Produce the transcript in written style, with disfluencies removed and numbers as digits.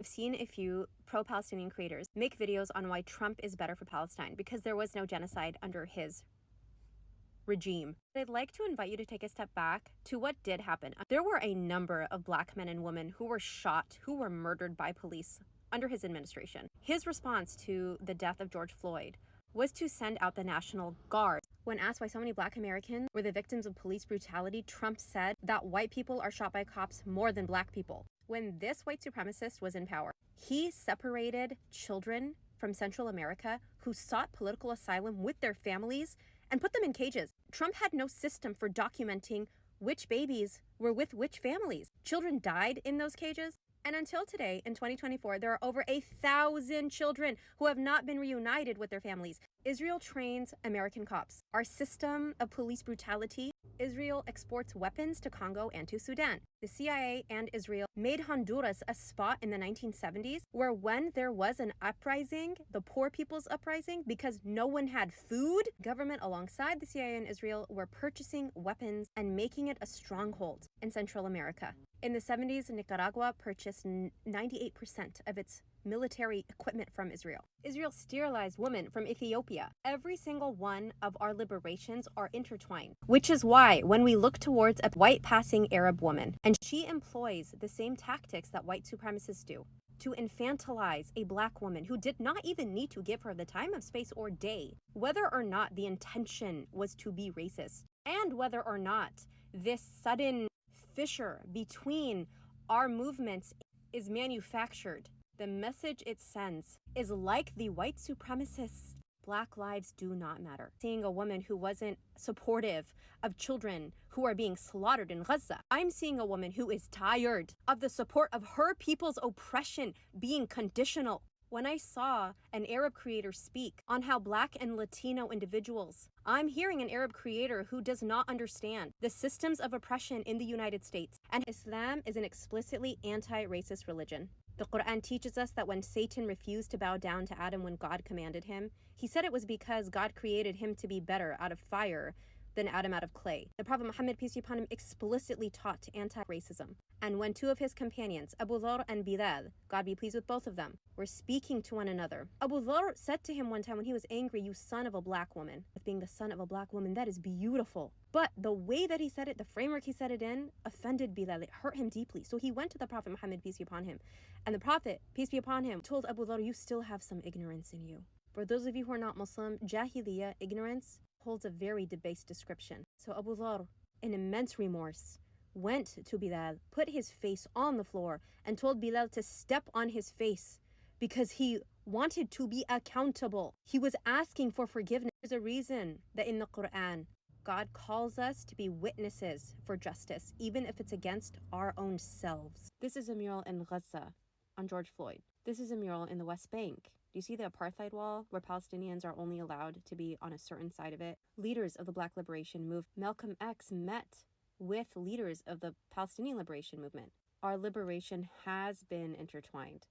I've seen a few pro-Palestinian creators make videos on why Trump is better for Palestine because there was no genocide under his regime. I'd like to invite you to take a step back to what did happen. There were a number of black men and women who were shot, who were murdered by police under his administration. His response to the death of George Floyd was to send out the National Guard. When asked why so many black Americans were the victims of police brutality, Trump said that white people are shot by cops more than black people. When this white supremacist was in power, he separated children from Central America who sought political asylum with their families and put them in cages. Trump had no system for documenting which babies were with which families. Children died in those cages. And until today, in 2024, there are over 1,000 children who have not been reunited with their families. Israel trains American cops. Our system of police brutality, Israel exports weapons to Congo and to Sudan. The CIA and Israel made Honduras a spot in the 1970s where when there was an uprising, the poor people's uprising, because no one had food, government alongside the CIA and Israel were purchasing weapons and making it a stronghold in Central America. In the 70s, Nicaragua purchased 98% of its military equipment from Israel. Israel sterilized women from Ethiopia. Every single one of our liberations are intertwined, which is why when we look towards a white passing Arab woman, and she employs the same tactics that white supremacists do, to infantilize a black woman who did not even need to give her the time of space or day, whether or not the intention was to be racist, and whether or not this sudden fissure between our movements is manufactured. The message it sends is like the white supremacists. Black lives do not matter. Seeing a woman who wasn't supportive of children who are being slaughtered in Gaza. I'm seeing a woman who is tired of the support of her people's oppression being conditional. When I saw an Arab creator speak on how black and Latino individuals, I'm hearing an Arab creator who does not understand the systems of oppression in the United States. And Islam is an explicitly anti-racist religion. The Quran teaches us that when Satan refused to bow down to Adam when God commanded him, he said it was because God created him to be better out of fire than Adam out of clay. The Prophet Muhammad, peace be upon him, explicitly taught anti-racism. And when two of his companions, Abu Dhar and Bilal, God be pleased with both of them, were speaking to one another, Abu Dhar said to him one time when he was angry, "You son of a black woman." With being the son of a black woman, that is beautiful. But the way that he said it, the framework he said it in, offended Bilal. It hurt him deeply. So he went to the Prophet Muhammad, peace be upon him. And the Prophet, peace be upon him, told Abu Dhar, "You still have some ignorance in you." For those of you who are not Muslim, Jahiliyyah, ignorance, holds a very debased description. So Abu Dhar, in immense remorse, went to Bilal, put his face on the floor, and told Bilal to step on his face because he wanted to be accountable. He was asking for forgiveness. There's a reason that in the Quran, God calls us to be witnesses for justice, even if it's against our own selves. This is a mural in Gaza on George Floyd. This is a mural in the West Bank. Do you see the apartheid wall where Palestinians are only allowed to be on a certain side of it? Leaders of the Black Liberation Movement, Malcolm X met with leaders of the Palestinian Liberation Movement. Our liberation has been intertwined.